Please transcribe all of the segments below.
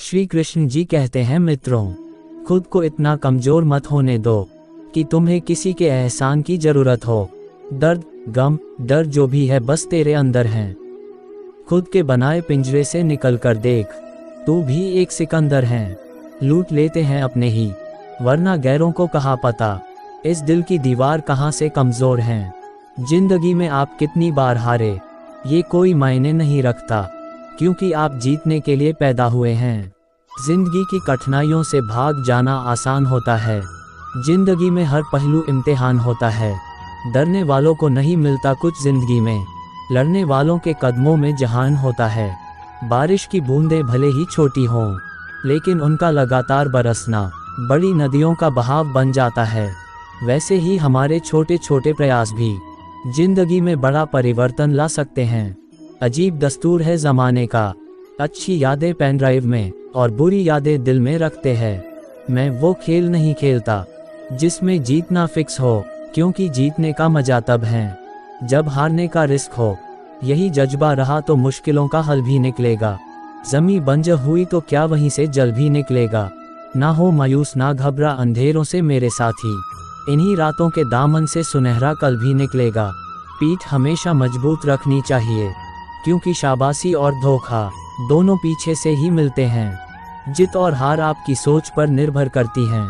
श्री कृष्ण जी कहते हैं, मित्रों, खुद को इतना कमजोर मत होने दो कि तुम्हें किसी के एहसान की जरूरत हो। दर्द, गम, डर जो भी है बस तेरे अंदर हैं। खुद के बनाए पिंजरे से निकल कर देख, तू भी एक सिकंदर है। लूट लेते हैं अपने ही, वरना गैरों को कहाँ पता इस दिल की दीवार कहाँ से कमज़ोर हैं। जिंदगी में आप कितनी बार हारे ये कोई मायने नहीं रखता, क्योंकि आप जीतने के लिए पैदा हुए हैं। जिंदगी की कठिनाइयों से भाग जाना आसान होता है। जिंदगी में हर पहलू इम्तिहान होता है। डरने वालों को नहीं मिलता कुछ जिंदगी में, लड़ने वालों के कदमों में जहान होता है। बारिश की बूंदें भले ही छोटी हों, लेकिन उनका लगातार बरसना बड़ी नदियों का बहाव बन जाता है। वैसे ही हमारे छोटे छोटे प्रयास भी जिंदगी में बड़ा परिवर्तन ला सकते हैं। अजीब दस्तूर है ज़माने का, अच्छी यादें पेन ड्राइव में और बुरी यादें दिल में रखते हैं। मैं वो खेल नहीं खेलता जिसमें जीतना फिक्स हो, क्योंकि जीतने का मजा तब है जब हारने का रिस्क हो। यही जज्बा रहा तो मुश्किलों का हल भी निकलेगा। ज़मीं बंजर हुई तो क्या वहीं से जल भी निकलेगा। ना हो मायूस ना घबरा अंधेरों से मेरे साथी, इन्हीं रातों के दामन से सुनहरा कल भी निकलेगा। पीठ हमेशा मजबूत रखनी चाहिए, क्योंकि शाबाशी और धोखा दोनों पीछे से ही मिलते हैं। जीत और हार आपकी सोच पर निर्भर करती हैं।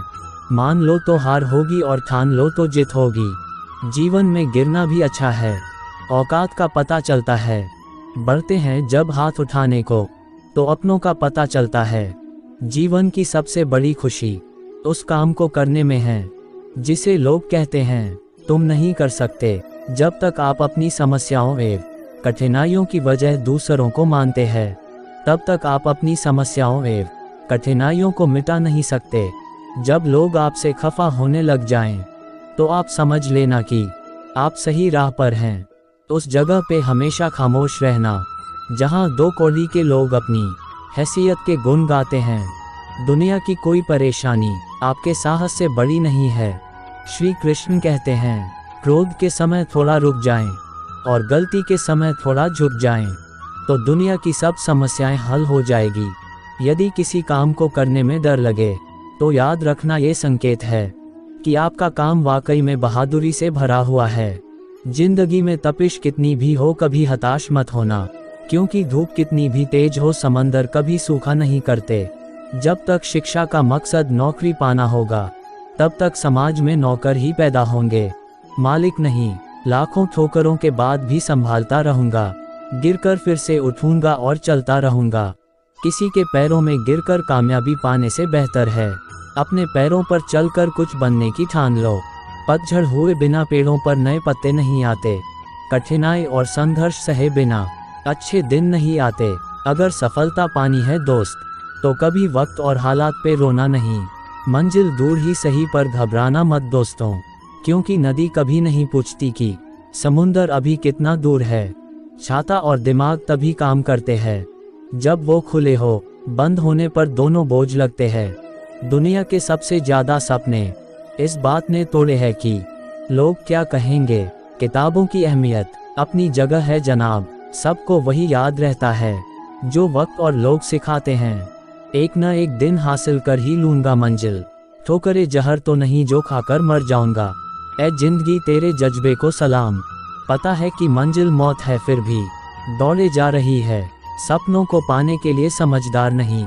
मान लो तो हार होगी और ठान लो तो जीत होगी। जीवन में गिरना भी अच्छा है, औकात का पता चलता है। बढ़ते हैं जब हाथ उठाने को, तो अपनों का पता चलता है। जीवन की सबसे बड़ी खुशी उस काम को करने में है जिसे लोग कहते हैं तुम नहीं कर सकते। जब तक आप अपनी समस्याओं एवं कठिनाइयों की वजह दूसरों को मानते हैं, तब तक आप अपनी समस्याओं एवं कठिनाइयों को मिटा नहीं सकते। जब लोग आपसे खफा होने लग जाएं, तो आप समझ लेना कि आप सही राह पर हैं। उस जगह पे हमेशा खामोश रहना जहां दो कौड़ी के लोग अपनी हैसियत के गुण गाते हैं। दुनिया की कोई परेशानी आपके साहस से बड़ी नहीं है। श्री कृष्ण कहते हैं, क्रोध के समय थोड़ा रुक जाएं और गलती के समय थोड़ा झुक जाएं, तो दुनिया की सब समस्याएं हल हो जाएगी। यदि किसी काम को करने में डर लगे, तो याद रखना ये संकेत है कि आपका काम वाकई में बहादुरी से भरा हुआ है। जिंदगी में तपिश कितनी भी हो कभी हताश मत होना, क्योंकि धूप कितनी भी तेज हो समंदर कभी सूखा नहीं करते। जब तक शिक्षा का मकसद नौकरी पाना होगा, तब तक समाज में नौकर ही पैदा होंगे, मालिक नहीं। लाखों ठोकरों के बाद भी संभालता रहूंगा, गिरकर फिर से उठूंगा और चलता रहूंगा। किसी के पैरों में गिरकर कामयाबी पाने से बेहतर है अपने पैरों पर चलकर कुछ बनने की ठान लो। पतझड़ हुए बिना पेड़ों पर नए पत्ते नहीं आते। कठिनाई और संघर्ष सहे बिना अच्छे दिन नहीं आते। अगर सफलता पानी है दोस्त, तो कभी वक्त और हालात पे रोना नहीं। मंजिल दूर ही सही पर घबराना मत दोस्तों, क्योंकि नदी कभी नहीं पूछती कि समुंदर अभी कितना दूर है। छाता और दिमाग तभी काम करते हैं जब वो खुले हो, बंद होने पर दोनों बोझ लगते हैं। दुनिया के सबसे ज्यादा सपने इस बात ने तोड़े हैं कि लोग क्या कहेंगे। किताबों की अहमियत अपनी जगह है जनाब, सबको वही याद रहता है जो वक्त और लोग सिखाते हैं। एक न एक दिन हासिल कर ही लूंगा मंजिल, ठोकरे जहर तो नहीं जो खाकर मर जाऊंगा। ऐ जिंदगी तेरे जज्बे को सलाम, पता है कि मंजिल मौत है फिर भी दौड़े जा रही है। सपनों को पाने के लिए समझदार नहीं,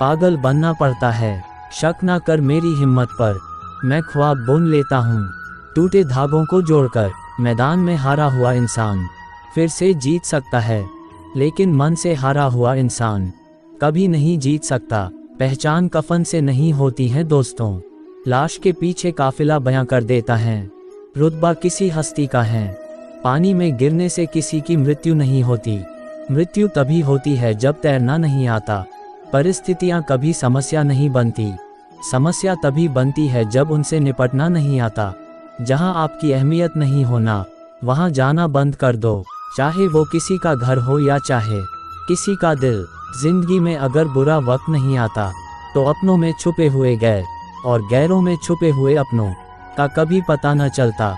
पागल बनना पड़ता है। शक ना कर मेरी हिम्मत पर, मैं ख्वाब बुन लेता हूँ। टूटे धागों को जोड़कर मैदान में हारा हुआ इंसान फिर से जीत सकता है, लेकिन मन से हारा हुआ इंसान कभी नहीं जीत सकता। पहचान कफन से नहीं होती है दोस्तों, लाश के पीछे काफिला बयां कर देता है। रुतबा किसी हस्ती का है, पानी में गिरने से किसी की मृत्यु नहीं होती। मृत्यु तभी होती है जब तैरना नहीं आता। परिस्थितियां कभी समस्या नहीं बनती, समस्या तभी बनती है जब उनसे निपटना नहीं आता। जहां आपकी अहमियत नहीं होना, वहां जाना बंद कर दो, चाहे वो किसी का घर हो या चाहे किसी का दिल। जिंदगी में अगर बुरा वक्त नहीं आता, तो अपनों में छुपे हुए गैर और गैरों में छुपे हुए अपनों का कभी पता न चलता।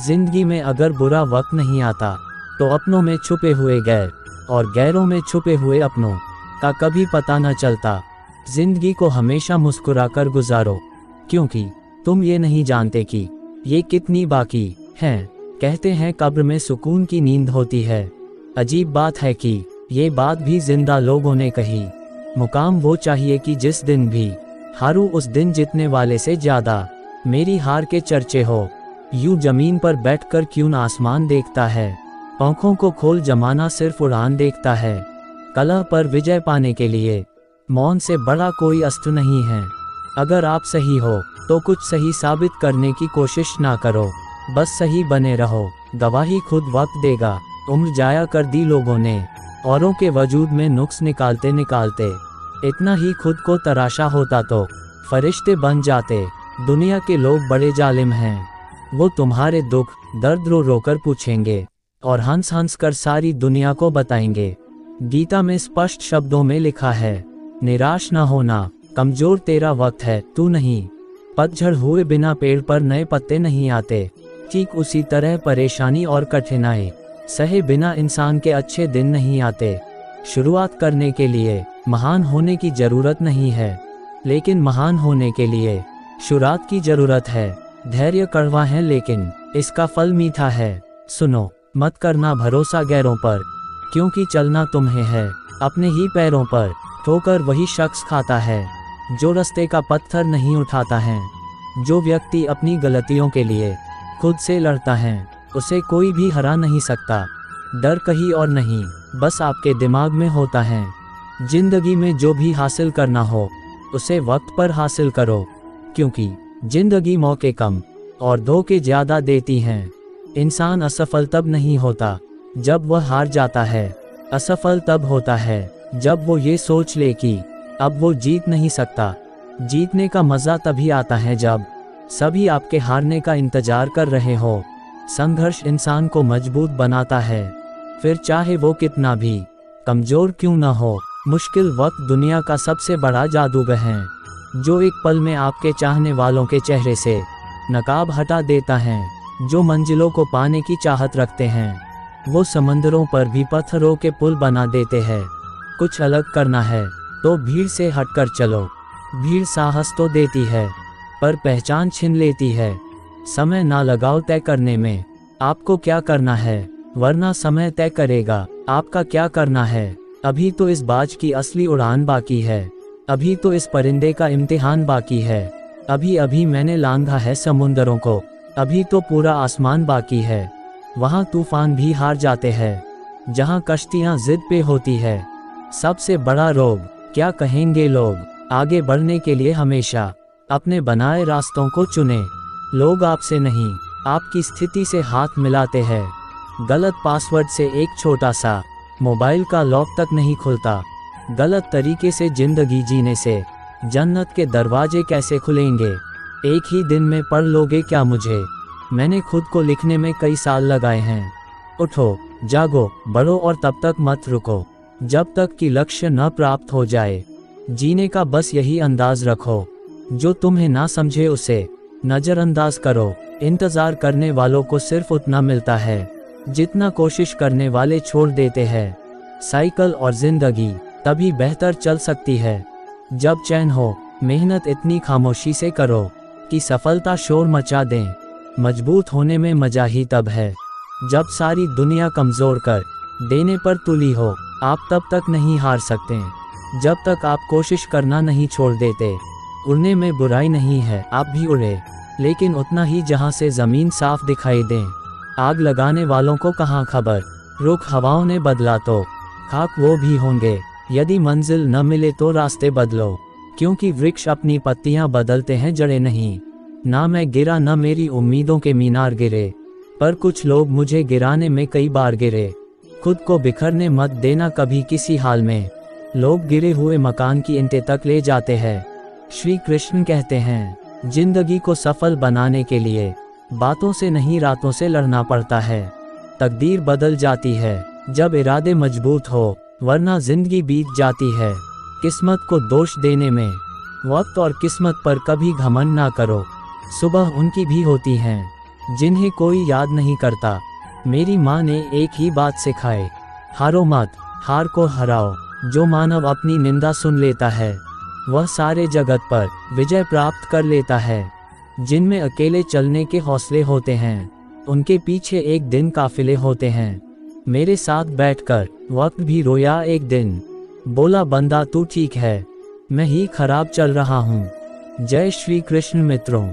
जिंदगी में अगर बुरा वक्त नहीं आता, तो अपनों में छुपे हुए गैर और गैरों में छुपे हुए अपनों का कभी पता न चलता। जिंदगी को हमेशा मुस्कुराकर गुजारो, क्योंकि तुम ये नहीं जानते कि ये कितनी बाकी है। कहते हैं कब्र में सुकून की नींद होती है। अजीब बात है कि ये बात भी जिंदा लोगों ने कही। मुकाम वो चाहिए कि जिस दिन भी हारूं उस दिन जीतने वाले से ज्यादा मेरी हार के चर्चे हो। यूं जमीन पर बैठकर क्यों न आसमान देखता है, आंखों को खोल जमाना सिर्फ उड़ान देखता है। कलह पर विजय पाने के लिए मौन से बड़ा कोई अस्त्र नहीं है। अगर आप सही हो तो कुछ सही साबित करने की कोशिश ना करो, बस सही बने रहो। गवाही खुद वक्त देगा। उम्र जाया कर दी लोगों ने औरों के वजूद में नुक्स निकालते निकालते। इतना ही खुद को तराशा होता तो फरिश्ते बन जाते। दुनिया के लोग बड़े जालिम हैं, वो तुम्हारे दुख दर्द रो रो कर पूछेंगे और हंस हंस कर सारी दुनिया को बताएंगे। गीता में स्पष्ट शब्दों में लिखा है, निराश ना होना, कमजोर तेरा वक्त है तू नहीं। पतझड़ हुए बिना पेड़ पर नए पत्ते नहीं आते। ठीक उसी तरह परेशानी और कठिनाई सहे बिना इंसान के अच्छे दिन नहीं आते। शुरुआत करने के लिए महान होने की जरूरत नहीं है, लेकिन महान होने के लिए शुरुआत की जरूरत है। धैर्य कड़वा है लेकिन इसका फल मीठा है। सुनो, मत करना भरोसा गैरों पर, क्योंकि चलना तुम्हें है अपने ही पैरों पर। ठोकर वही शख्स खाता है जो रास्ते का पत्थर नहीं उठाता है। जो व्यक्ति अपनी गलतियों के लिए खुद से लड़ता है उसे कोई भी हरा नहीं सकता। डर कहीं और नहीं, बस आपके दिमाग में होता है। जिंदगी में जो भी हासिल करना हो उसे वक्त पर हासिल करो, क्योंकि जिंदगी मौके कम और धोखे ज्यादा देती हैं। इंसान असफल तब नहीं होता जब वह हार जाता है, असफल तब होता है जब वो ये सोच ले कि अब वो जीत नहीं सकता। जीतने का मज़ा तभी आता है जब सभी आपके हारने का इंतजार कर रहे हो। संघर्ष इंसान को मजबूत बनाता है, फिर चाहे वो कितना भी कमज़ोर क्यों न हो। मुश्किल वक्त दुनिया का सबसे बड़ा जादूगर है, जो एक पल में आपके चाहने वालों के चेहरे से नकाब हटा देता है। जो मंजिलों को पाने की चाहत रखते हैं वो समंदरों पर भी पत्थरों के पुल बना देते हैं। कुछ अलग करना है तो भीड़ से हटकर चलो। भीड़ साहस तो देती है पर पहचान छीन लेती है। समय ना लगाओ तय करने में आपको क्या करना है, वरना समय तय करेगा आपका क्या करना है। अभी तो इस बाज की असली उड़ान बाकी है, अभी तो इस परिंदे का इम्तिहान बाकी है। अभी अभी मैंने लांघा है समुंदरों को, अभी तो पूरा आसमान बाकी है। वहाँ तूफान भी हार जाते हैं जहाँ कश्तियाँ जिद पे होती है। सबसे बड़ा रोग क्या कहेंगे लोग, आगे बढ़ने के लिए हमेशा अपने बनाए रास्तों को चुने। लोग आपसे नहीं आपकी स्थिति से हाथ मिलाते हैं। गलत पासवर्ड से एक छोटा सा मोबाइल का लॉक तक नहीं खुलता। गलत तरीके से जिंदगी जीने से जन्नत के दरवाजे कैसे खुलेंगे। एक ही दिन में पढ़ लोगे क्या मुझे, मैंने खुद को लिखने में कई साल लगाए हैं। उठो, जागो, बढ़ो और तब तक मत रुको जब तक कि लक्ष्य न प्राप्त हो जाए। जीने का बस यही अंदाज रखो, जो तुम्हें ना समझे उसे नज़रअंदाज करो। इंतज़ार करने वालों को सिर्फ उतना मिलता है जितना कोशिश करने वाले छोड़ देते हैं। साइकिल और जिंदगी तभी बेहतर चल सकती है जब चैन हो। मेहनत इतनी खामोशी से करो कि सफलता शोर मचा दें। मजबूत होने में मजा ही तब है जब सारी दुनिया कमज़ोर कर देने पर तुली हो। आप तब तक नहीं हार सकते जब तक आप कोशिश करना नहीं छोड़ देते। उड़ने में बुराई नहीं है, आप भी उड़े, लेकिन उतना ही जहां से ज़मीन साफ दिखाई दें। आग लगाने वालों को कहाँ खबर, रुख हवाओं ने बदला तो खाक वो भी होंगे। यदि मंजिल न मिले तो रास्ते बदलो, क्योंकि वृक्ष अपनी पत्तियां बदलते हैं, जड़ें नहीं। ना मैं गिरा न मेरी उम्मीदों के मीनार गिरे, पर कुछ लोग मुझे गिराने में कई बार गिरे। खुद को बिखरने मत देना कभी किसी हाल में, लोग गिरे हुए मकान की ईंटें तक ले जाते हैं। श्री कृष्ण कहते हैं जिंदगी को सफल बनाने के लिए बातों से नहीं रातों से लड़ना पड़ता है। तकदीर बदल जाती है जब इरादे मजबूत हो, वरना जिंदगी बीत जाती है। किस्मत को दोष देने में वक्त और किस्मत पर कभी घमंड ना करो। सुबह उनकी भी होती हैं जिन्हें कोई याद नहीं करता। मेरी माँ ने एक ही बात सिखाई, हारो मत, हार को हराओ। जो मानव अपनी निंदा सुन लेता है वह सारे जगत पर विजय प्राप्त कर लेता है। जिनमें अकेले चलने के हौसले होते हैं, उनके पीछे एक दिन काफिले होते हैं। मेरे साथ बैठकर वक्त भी रोया एक दिन, बोला बंदा तू ठीक है, मैं ही खराब चल रहा हूँ। जय श्री कृष्ण मित्रों।